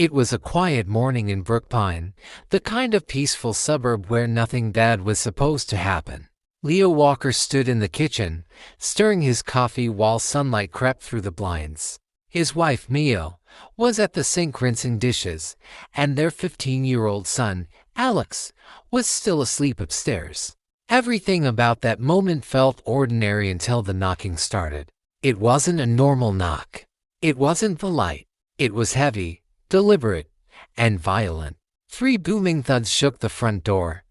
It was a quiet morning in Brookpine, the kind of peaceful suburb where nothing bad was supposed to happen. Leo Walker stood in the kitchen, stirring his coffee while sunlight crept through the blinds. His wife, Mio, was at the sink rinsing dishes, and their 15-year-old son, Alex, was still asleep upstairs. Everything about that moment felt ordinary until the knocking started. It wasn't a normal knock. It wasn't polite. It was heavy, deliberate, and violent. 3 booming thuds shook the front door,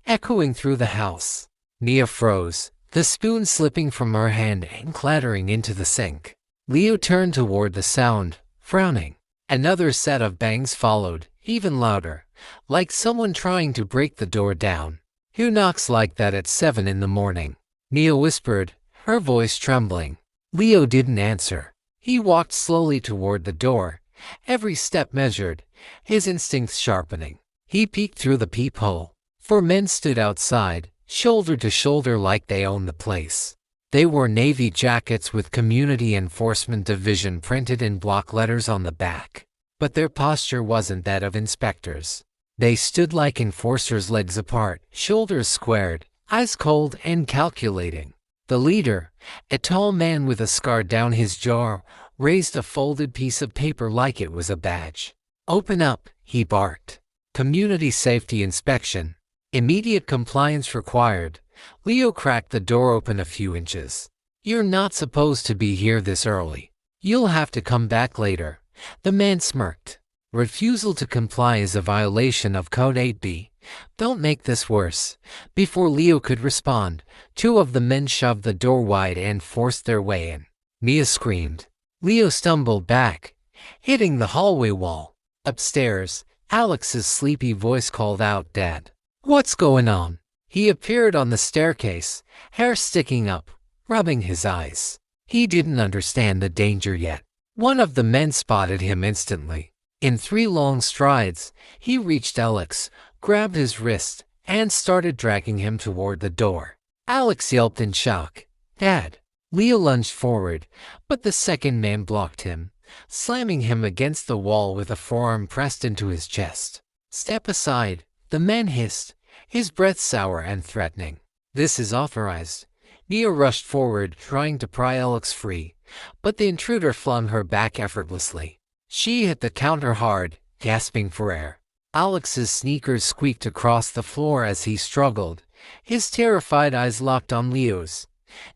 echoing through the house. Nia froze, the spoon slipping from her hand and clattering into the sink. Leo turned toward the sound, frowning. Another set of bangs followed, even louder, like someone trying to break the door down. "Who knocks like that at 7 in the morning?" Nia whispered, her voice trembling. Leo didn't answer. He walked slowly toward the door, every step measured, his instincts sharpening. He peeked through the peephole. 4 men stood outside, shoulder to shoulder like they owned the place. They wore navy jackets with Community Enforcement Division printed in block letters on the back. But their posture wasn't that of inspectors. They stood like enforcers, legs apart, shoulders squared, eyes cold and calculating. The leader, a tall man with a scar down his jaw, raised a folded piece of paper like it was a badge. "Open up," he barked. "Community safety inspection. Immediate compliance required." Leo cracked the door open a few inches. "You're not supposed to be here this early. You'll have to come back later." The man smirked. "Refusal to comply is a violation of Code 8B. Don't make this worse." Before Leo could respond, 2 of the men shoved the door wide and forced their way in. Mia screamed. Leo stumbled back, hitting the hallway wall. Upstairs, Alex's sleepy voice called out, "Dad, what's going on?" He appeared on the staircase, hair sticking up, rubbing his eyes. He didn't understand the danger yet. One of the men spotted him instantly. In 3 long strides, he reached Alex, grabbed his wrist, and started dragging him toward the door. Alex yelped in shock. "Dad!" Leo lunged forward, but the second man blocked him, slamming him against the wall with a forearm pressed into his chest. "Step aside," the man hissed, his breath sour and threatening. "This is authorized." Nia rushed forward, trying to pry Alex free, but the intruder flung her back effortlessly. She hit the counter hard, gasping for air. Alex's sneakers squeaked across the floor as he struggled, his terrified eyes locked on Leo's.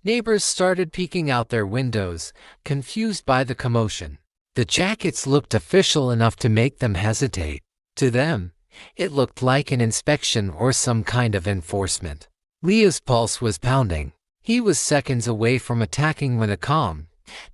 Neighbors started peeking out their windows, confused by the commotion. The jackets looked official enough to make them hesitate. To them, it looked like an inspection or some kind of enforcement. Leo's pulse was pounding. He was seconds away from attacking when a calm,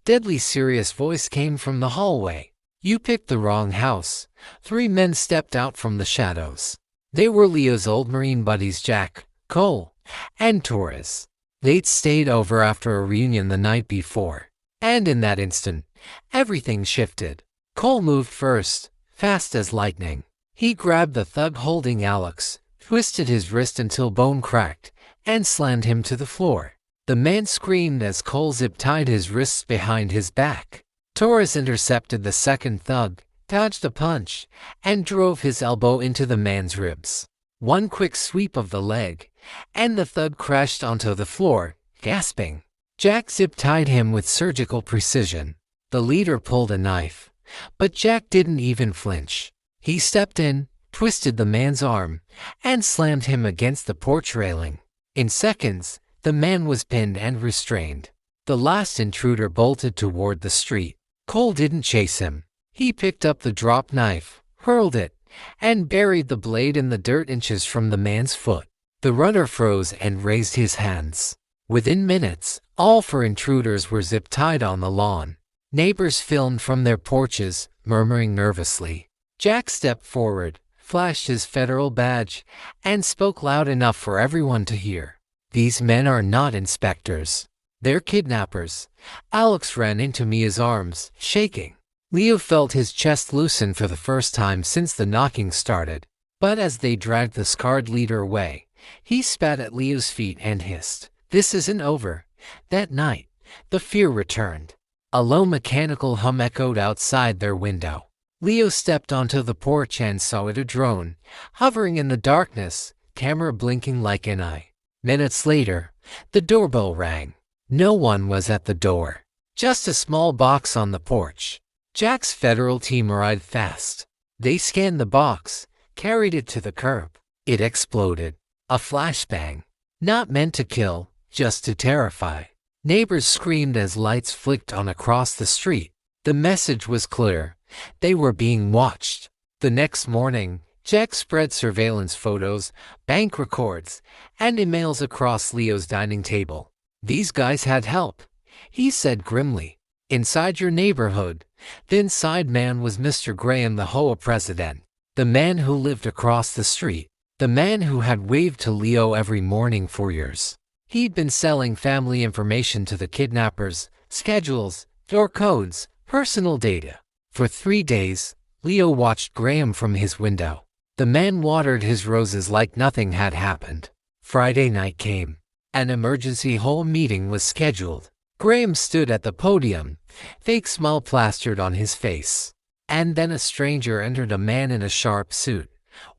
deadly serious voice came from the hallway. "You picked the wrong house." 3 men stepped out from the shadows. They were Leo's old Marine buddies, Jack, Cole, and Torres. They'd stayed over after a reunion the night before. And in that instant, everything shifted. Cole moved first, fast as lightning. He grabbed the thug holding Alex, twisted his wrist until bone cracked, and slammed him to the floor. The man screamed as Cole zip-tied his wrists behind his back. Torres intercepted the second thug, dodged a punch, and drove his elbow into the man's ribs. One quick sweep of the leg, and the thug crashed onto the floor, gasping. Jack zip-tied him with surgical precision. The leader pulled a knife, but Jack didn't even flinch. He stepped in, twisted the man's arm, and slammed him against the porch railing. In seconds, the man was pinned and restrained. The last intruder bolted toward the street. Cole didn't chase him. He picked up the drop knife, hurled it, and buried the blade in the dirt inches from the man's foot. The runner froze and raised his hands. Within minutes, all 4 intruders were zip-tied on the lawn. Neighbors filmed from their porches, murmuring nervously. Jack stepped forward, flashed his federal badge, and spoke loud enough for everyone to hear. "These men are not inspectors. They're kidnappers." Alex ran into Mia's arms, shaking. Leo felt his chest loosen for the first time since the knocking started. But as they dragged the scarred leader away, he spat at Leo's feet and hissed, "This isn't over." That night, the fear returned. A low mechanical hum echoed outside their window. Leo stepped onto the porch and saw it, a drone, hovering in the darkness, camera blinking like an eye. Minutes later, the doorbell rang. No one was at the door. Just a small box on the porch. Jack's federal team arrived fast. They scanned the box, carried it to the curb. It exploded. A flashbang. Not meant to kill, just to terrify. Neighbors screamed as lights flicked on across the street. The message was clear. They were being watched. The next morning, Jack spread surveillance photos, bank records, and emails across Leo's dining table. These guys had help, he said grimly. Inside your neighborhood, the inside man was Mr. Graham, the HOA president, the man who lived across the street, the man who had waved to Leo every morning for years. He'd been selling family information to the kidnappers, schedules, door codes, personal data. For 3 days, Leo watched Graham from his window. The man watered his roses like nothing had happened. Friday night came. An emergency HOA meeting was scheduled. Graham stood at the podium, fake smile plastered on his face. And then a stranger entered, a man in a sharp suit,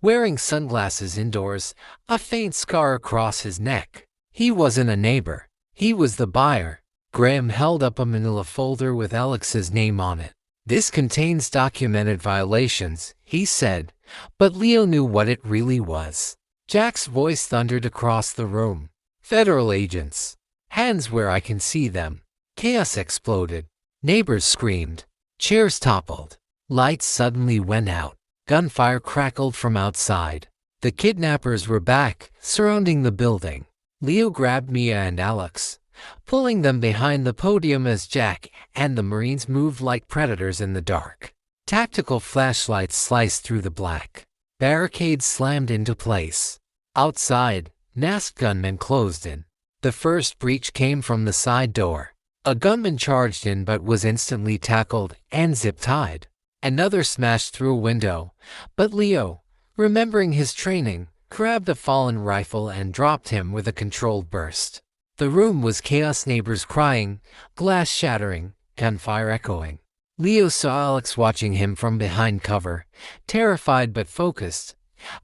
wearing sunglasses indoors, a faint scar across his neck. He wasn't a neighbor. He was the buyer. Graham held up a manila folder with Alex's name on it. This contains documented violations, he said, but Leo knew what it really was. Jack's voice thundered across the room. Federal agents. Hands where I can see them. Chaos exploded. Neighbors screamed. Chairs toppled. Lights suddenly went out. Gunfire crackled from outside. The kidnappers were back, surrounding the building. Leo grabbed Mia and Alex, pulling them behind the podium as Jack and the Marines moved like predators in the dark. Tactical flashlights sliced through the black. Barricades slammed into place. Outside, masked gunmen closed in. The first breach came from the side door. A gunman charged in but was instantly tackled and zip-tied. Another smashed through a window, but Leo, remembering his training, grabbed a fallen rifle and dropped him with a controlled burst. The room was chaos, neighbors crying, glass shattering, gunfire echoing. Leo saw Alex watching him from behind cover, terrified but focused,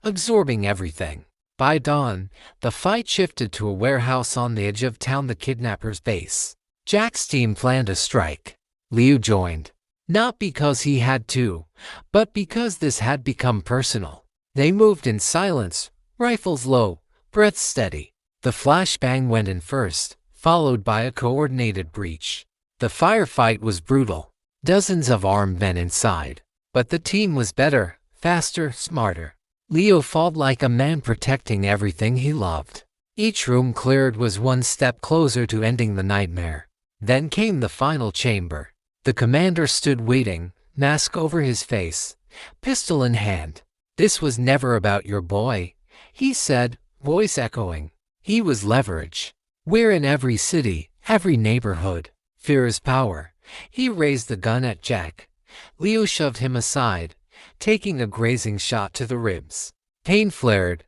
absorbing everything. By dawn, the fight shifted to a warehouse on the edge of town, the kidnappers' base. Jack's team planned a strike. Leo joined. Not because he had to, but because this had become personal. They moved in silence, rifles low, breath steady. The flashbang went in first, followed by a coordinated breach. The firefight was brutal. Dozens of armed men inside. But the team was better, faster, smarter. Leo fought like a man protecting everything he loved. Each room cleared was one step closer to ending the nightmare. Then came the final chamber. The commander stood waiting, mask over his face, pistol in hand. This was never about your boy, he said, voice echoing. He was leverage. We're in every city, every neighborhood. Fear is power. He raised the gun at Jack. Leo shoved him aside, taking a grazing shot to the ribs. Pain flared,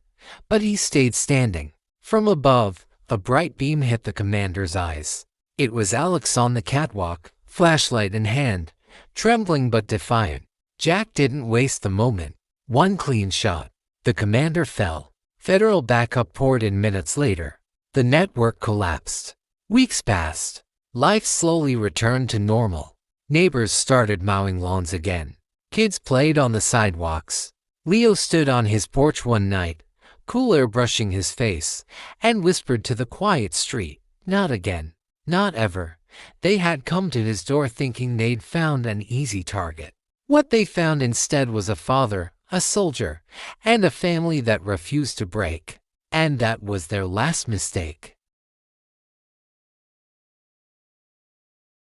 but he stayed standing. From above, a bright beam hit the commander's eyes. It was Alex on the catwalk, flashlight in hand, trembling but defiant. Jack didn't waste the moment. One clean shot. The commander fell. Federal backup poured in minutes later. The network collapsed. Weeks passed. Life slowly returned to normal. Neighbors started mowing lawns again. Kids played on the sidewalks. Leo stood on his porch one night, cool air brushing his face, and whispered to the quiet street, "Not again. Not ever." They had come to his door thinking they'd found an easy target. What they found instead was a father, a soldier, and a family that refused to break. And that was their last mistake.